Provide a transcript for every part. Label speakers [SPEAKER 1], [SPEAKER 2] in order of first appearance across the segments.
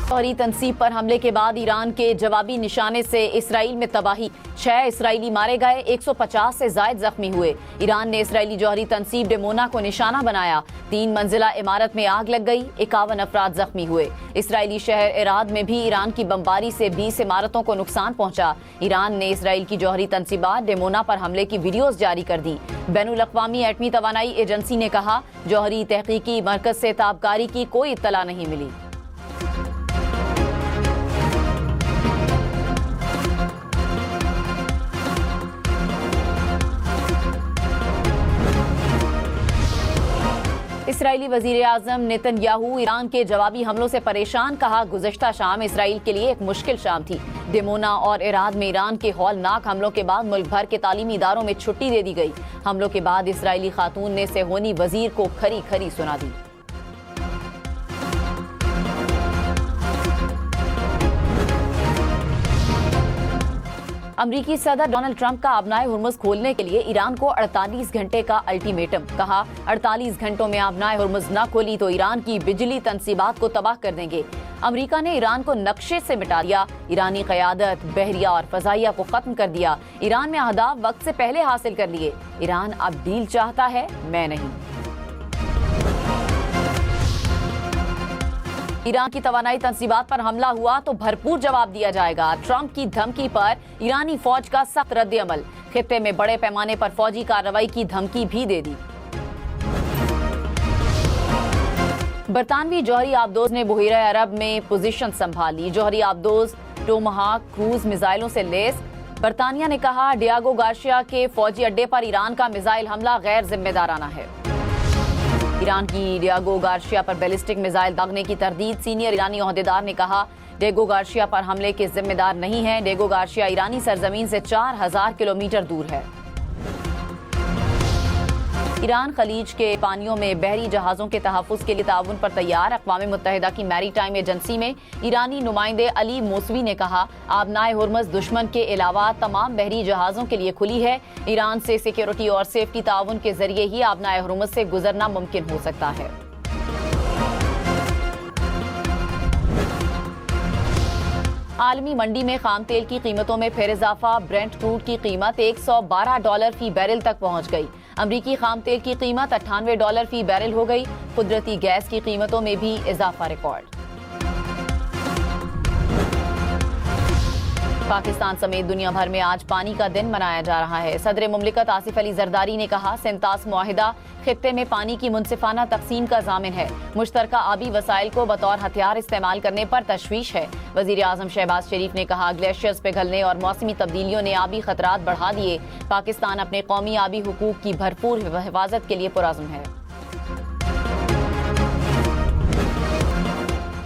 [SPEAKER 1] जौहरी तंसीब पर हमले के बाद ईरान के जवाबी निशाने से इसराइल में तबाही। 6 इसराइली मारे गए, 150 से जायद जख्मी हुए। ईरान ने इसराइली जौहरी तंसीब डेमोना को निशाना बनाया। 3 मंजिला इमारत में आग लग गई, 51 अफराद जख्मी हुए। इसराइली शहर इराद में भी ईरान की बमबारी से 20 इमारतों को नुकसान पहुंचा। ईरान ने इसराइल की जौहरी तंसीबात डेमोना पर हमले की वीडियोज जारी कर दी। बैनुल अक़वामी एटमी तवानाई एजेंसी ने कहा, जौहरी तहकीकी मरकज से ताबकारी की कोई इत्तला नहीं मिली। इसराइली वजीर आजम नेतन्याहू ईरान के जवाबी हमलों से परेशान, कहा गुज़श्ता शाम इसराइल के लिए एक मुश्किल शाम थी। डेमोना और इराद में ईरान के हौलनाक हमलों के बाद मुल्क भर के तालीमी इदारों में छुट्टी दे दी गई। हमलों के बाद इसराइली खातून ने सेहोनी वजीर को खरी खरी सुना दी। अमरीकी सदर डोनाल्ड ट्रंप का आबनाए हुर्मुज़ खोलने के लिए ईरान को 48 घंटे का अल्टीमेटम। कहा, 48 घंटों में आबनाए हुर्मुज़ न खोली तो ईरान की बिजली तंसीबात को तबाह कर देंगे। अमरीका ने ईरान को नक्शे से मिटा दिया। ईरानी क़यादत, बहरिया और फ़ज़ाइया को खत्म कर दिया। ईरान में अहदाफ वक्त से पहले हासिल कर लिए। ईरान अब डील चाहता है, मैं नहीं। ईरान की तवानाई तंसीबात पर हमला हुआ तो भरपूर जवाब दिया जाएगा। ट्रंप की धमकी पर ईरानी फौज का सख्त रद्द-ए-अमल। खित्ते में बड़े पैमाने पर फौजी कार्रवाई की धमकी भी दे दी। बरतानवी जौहरी आबदोज ने बहीरा अरब में पोजीशन संभाली। जौहरी आबदोज टोमाहाक क्रूज मिसाइलों से लैस। बरतानिया ने कहा, डियागो गार्शिया के फौजी अड्डे पर ईरान का मिसाइल हमला गैर जिम्मेदाराना है। ईरान की डियागो गार्शिया पर बैलिस्टिक मिसाइल दागने की तरदीद। सीनियर ईरानी ओहदेदार ने कहा, डियागो गार्शिया पर हमले के जिम्मेदार नहीं है। डियागो गार्शिया ईरानी सरजमीन से 4000 किलोमीटर दूर है। ईरान खलीज के पानियों में बहरी जहाजों के तहफ़्फ़ुज़ के लिए ताउन पर तैयार। अक़वाम मुत्तहिदा की मैरीटाइम एजेंसी में ईरानी नुमाइंदे अली मौसवी ने कहा, आबनाए हुर्मुज़ दुश्मन के अलावा तमाम बहरी जहाज़ों के लिए खुली है। ईरान से सिक्योरिटी और सेफ्टी ताउन के जरिए ही आबनाए हुर्मुज़ से गुजरना मुमकिन हो सकता है। आलमी मंडी में खाम तेल की कीमतों में फिर इजाफा। ब्रेंट क्रूड की कीमत $112 फी बैरल तक पहुंच गई। अमरीकी खाम तेल की कीमत $98 फी बैरल हो गई। कुदरती गैस की कीमतों में भी इजाफा रिकॉर्ड। पाकिस्तान समेत दुनिया भर में आज पानी का दिन मनाया जा रहा है। सदर मुमलिकत आसिफ अली जरदारी ने कहा, सेंतास मुआहिदा खित्ते में पानी की मुनसिफाना तकसीम का जामिन है। मुश्तरका आबी वसाइल को बतौर हथियार इस्तेमाल करने पर तशवीश है। वजीर आजम शहबाज शरीफ ने कहा, ग्लेशियर्स पिघलने और मौसमी तब्दीलियों ने आबी खतरात बढ़ा दिए। पाकिस्तान अपने कौमी आबी हुकूक की भरपूर हिफाजत के लिए पुरअज़्म है।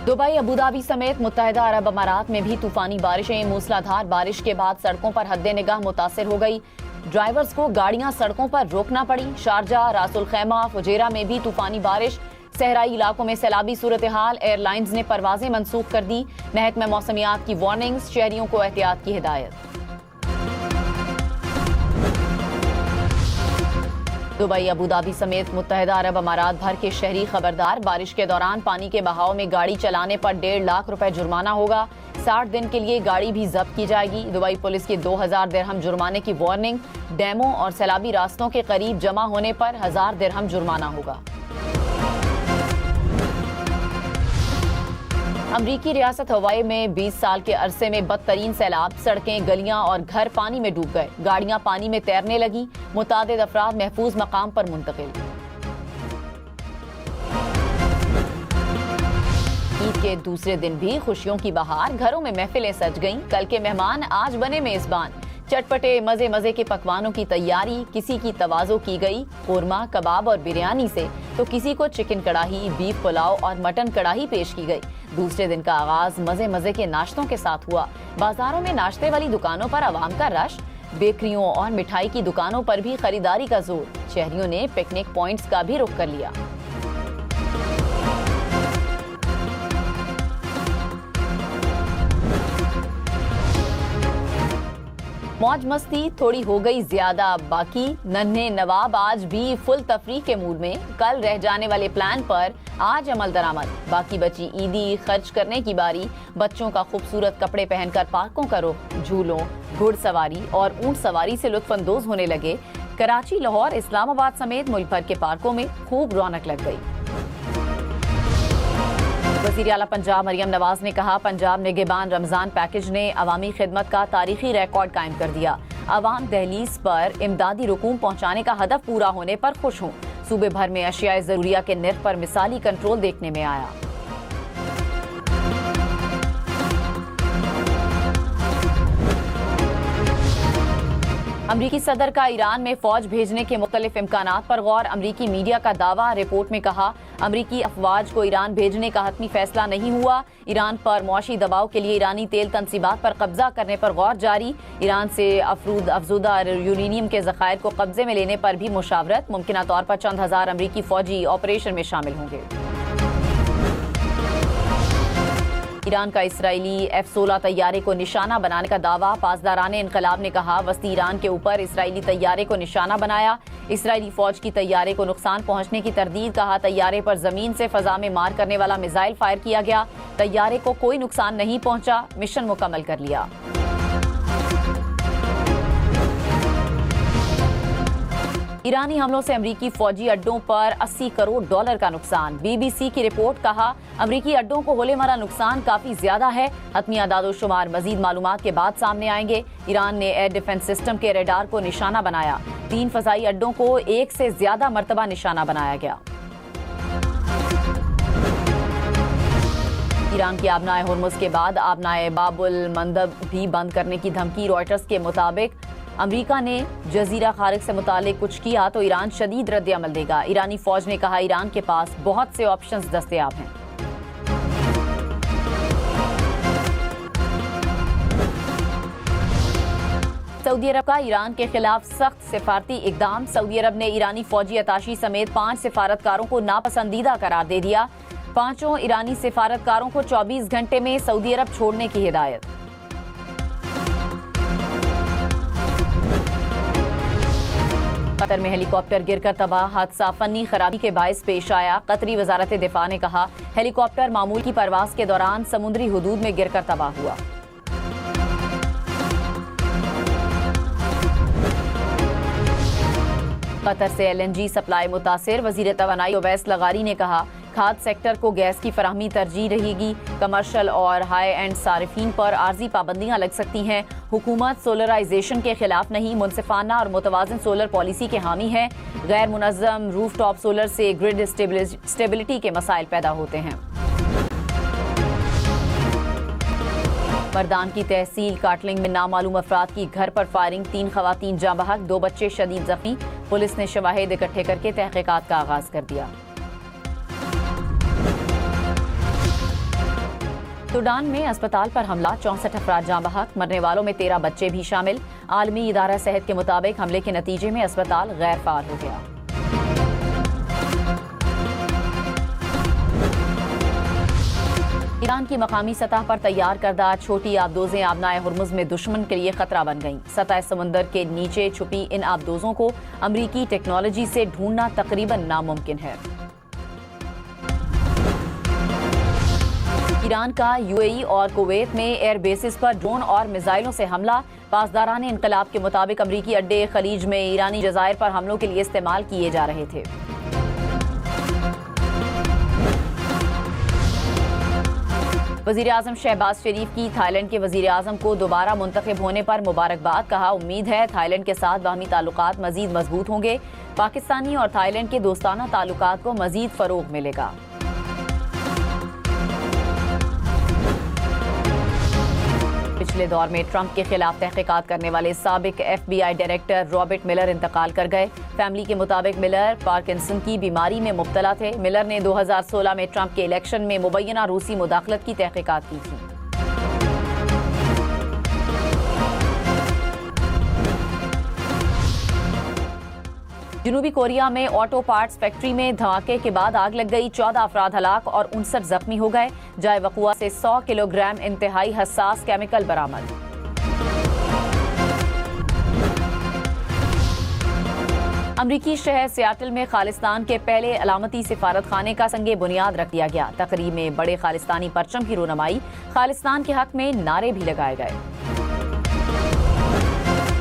[SPEAKER 1] दुबई, अबूधाबी समेत मुत्तहिदा अरब अमारात में भी तूफानी बारिशें। मूसलाधार बारिश के बाद सड़कों पर हद्दे निगाह मुतासिर हो गई। ड्राइवर्स को गाड़ियां सड़कों पर रोकना पड़ी। शारजा, रासुल खैमा, फुजेरा में भी तूफानी बारिश। सहराई इलाकों में सैलाबी सूरत हाल। एयरलाइंस ने परवाजें मनसूख कर दी। महकमा मौसमियात की वार्निंग्स, शहरियों को एहतियात की हिदायत। दुबई, अबूधाबी समेत मुत्तहिदा अरब अमारात भर के शहरी खबरदार। बारिश के दौरान पानी के बहाव में गाड़ी चलाने पर 1.5 लाख रुपए जुर्माना होगा। 60 दिन के लिए गाड़ी भी जब्त की जाएगी। दुबई पुलिस की 2000 दिरहम जुर्माने की वार्निंग। डैमों और सैलाबी रास्तों के करीब जमा होने पर 1000 दिरहम जुर्माना होगा। अमरीकी रियासत हवाई में 20 साल के अरसे में बदतरीन सैलाब। सड़कें, गलियां और घर पानी में डूब गए। गाड़ियां पानी में तैरने लगी। मुतादिद अफराद महफूज मकाम पर मुंतकिल। ईद के दूसरे दिन भी खुशियों की बहार। घरों में महफिलें सज गईं। कल के मेहमान आज बने मेजबान। चटपटे मजे मजे के पकवानों की तैयारी। किसी की तवाज़ो की गई कोरमा, कबाब और बिरयानी से, तो किसी को चिकन कढ़ाई, बीफ पुलाव और मटन कढ़ाई पेश की गई। दूसरे दिन का आगाज मजे मजे के नाश्तों के साथ हुआ। बाजारों में नाश्ते वाली दुकानों पर आवाम का रश। बेकरियों और मिठाई की दुकानों पर भी खरीदारी का जोर। शहरियों ने पिकनिक पॉइंट्स का भी रुख कर लिया। मौज मस्ती थोड़ी हो गई ज्यादा, बाकी नन्हे नवाब आज भी फुल तफरीह के मूड में। कल रह जाने वाले प्लान पर आज अमल दरामद। बाकी बची ईदी खर्च करने की बारी। बच्चों का खूबसूरत कपड़े पहनकर पार्कों का रुख, झूलों, घुड़सवारी और ऊंट सवारी से लुत्फानंदोज होने लगे। कराची, लाहौर, इस्लामाबाद समेत मुल्क भर के पार्कों में खूब रौनक लग गई। वज़ीर आला पंजाब मरियम नवाज ने कहा, पंजाब निगहबान रमजान पैकेज ने अवामी खिदमत का तारीखी रिकॉर्ड कायम कर दिया। अवाम दहलीज पर इमदादी रकूम पहुंचाने का हदफ पूरा होने पर खुश हूँ। सूबे भर में अशियाए ज़रूरिया के निर्ख पर मिसाली कंट्रोल देखने में आया। अमरीकी सदर का ईरान में फौज भेजने के मुख्तलिफ इम्कानात पर गौर। अमरीकी मीडिया का दावा। रिपोर्ट में कहा, अमरीकी अफवाज को ईरान भेजने का हतमी फैसला नहीं हुआ। ईरान पर मुआशी दबाव के लिए ईरानी तेल तनसीबात पर कब्जा करने पर गौर जारी। ईरान से अफजूदा यूरेनियम के ज़खायर को कब्जे में लेने पर भी मुशावरत। मुमकिना तौर पर चंद हजार अमरीकी फौजी ऑपरेशन में शामिल होंगे। ईरान का इसराइली F-16 तैयारे को निशाना बनाने का दावा। पासदारान इनकलाब ने कहा, वस्ती ईरान के ऊपर इसराइली तैयारे को निशाना बनाया। इसराइली फौज की तैयारे को नुकसान पहुंचने की तरदीद। कहा, तैयारे पर जमीन से फजा में मार करने वाला मिसाइल फायर किया गया। तैयारे को कोई नुकसान नहीं पहुंचा। मिशन मुकम्मल कर लिया। ईरानी हमलों से अमरीकी फौजी अड्डों पर $80 करोड़ का नुकसान। BBC की रिपोर्ट। कहा, अमरीकी अड्डों को होने वाला नुकसान काफी ज्यादा है। हतमी आदादोशुमार मजीद मालूमात के बाद सामने आएंगे। ईरान ने एयर डिफेंस सिस्टम के रेडार को निशाना बनाया। 3 फजाई अड्डों को 1 से ज्यादा मरतबा निशाना बनाया गया। ईरान की आबनाए हुर्मुज़ के बाद आबनाए बाबुल मंदब भी बंद करने की धमकी। रॉयटर्स के मुताबिक अमरीका ने जजीरा खारिक से मुतालिक कुछ किया तो ईरान शदीद रद्द अमल देगा। ईरानी फौज ने कहा, ईरान के पास बहुत से ऑप्शंस दस्तयाब हैं। सऊदी अरब का ईरान के खिलाफ सख्त सिफारती इकदाम। सऊदी अरब ने ईरानी फौजी अताशी समेत 5 सिफारतकारों को नापसंदीदा करार दे दिया। 5 ईरानी सिफारतकारों को 24 घंटे में सऊदी अरब छोड़ने की हिदायत। कतर में हेलीकॉप्टर गिरकर तबाह। हादसा फनी खराबी के बायस पेश आया। कतरी वजारत दिफा ने कहा, हेलीकॉप्टर मामूल की परवाज के दौरान समुद्री हुदूद में गिरकर तबाह हुआ। कतर से LNG सप्लाई मुतासिर। वजीर तवानाई ओवैस लगारी ने कहा, खाद सेक्टर को गैस की फराहमी तरजीह रहेगी। कमर्शल और हाई एंड सारिफीन पर आर्जी पाबंदियां लग सकती हैं। हुकूमत सोलराइजेशन के खिलाफ नहीं, मुनसिफाना और मुतवाज़िन सोलर पॉलिसी के हामी है। गैर मुनज़्ज़म रूफटॉप सोलर से ग्रिड स्टेबिलिटी के मसाइल पैदा होते हैं। मर्दान की तहसील काटलिंग में नामालूम अफराद की घर पर फायरिंग। 3 खवातीन जाँ बहक, 2 बच्चे शदीद जख्मी। पुलिस ने शवाहिद इकट्ठे करके तहकीकात का आगाज कर दिया। सूडान में अस्पताल पर हमला, 64 अफराद जाँ बहक, मरने वालों में 13 बच्चे भी शामिल। आलमी इदारा सेहत के मुताबिक हमले के नतीजे में अस्पताल गैर फाल हो गया। ईरान की मकामी सतह पर तैयार करदा छोटी आबदोजें आबनाए हुर्मुज़ में दुश्मन के लिए खतरा बन गईं। सतह समुंदर के नीचे छुपी इन आबदोजों को अमरीकी टेक्नोलॉजी से ढूंढना तकरीबन नामुमकिन है। ईरान का UAE और कुवैत में एयर बेसिस पर ड्रोन और मिसाइलों से हमला। पासदारान इनकलाब के मुताबिक अमरीकी अड्डे खलीज में ईरानी जज़ायर पर हमलों के लिए इस्तेमाल किए जा रहे थे। वज़ीर आज़म शहबाज शरीफ की थाईलैंड के वज़ीर आज़म को दोबारा मुंतखब होने पर मुबारकबाद। कहा, उम्मीद है थाईलैंड के साथ बाहमी ताल्लुकात मज़ीद मजबूत होंगे। पाकिस्तानी और थाईलैंड के दोस्ताना ताल्लुकात को मज़ीद फ़रोग़ मिलेगा। पिछले दौर में ट्रंप के खिलाफ तहकीकात करने वाले साबिक FBI डायरेक्टर रॉबर्ट मिलर इंतकाल कर गए। फैमिली के मुताबिक मिलर पार्किंसन की बीमारी में मुब्तला थे। मिलर ने 2016 में ट्रंप के इलेक्शन में मुबैना रूसी मुदाखलत की तहकीकात की थी। जनूबी कोरिया में ऑटो पार्ट्स फैक्ट्री में धमाके के बाद आग लग गई। 14 अफराद हलाक और 59 जख्मी हो गए। जाए वक़ुआ से 100 किलोग्राम इंतहाई हसास केमिकल बरामद। अमरीकी शहर सियाटल में खालिस्तान के पहले अलामती सिफारत खाने का संगे बुनियाद रख दिया गया। तकरीब में बड़े खालिस्तानी परचम की रोनमाई, खालिस्तान के हक में नारे भी लगाए गए।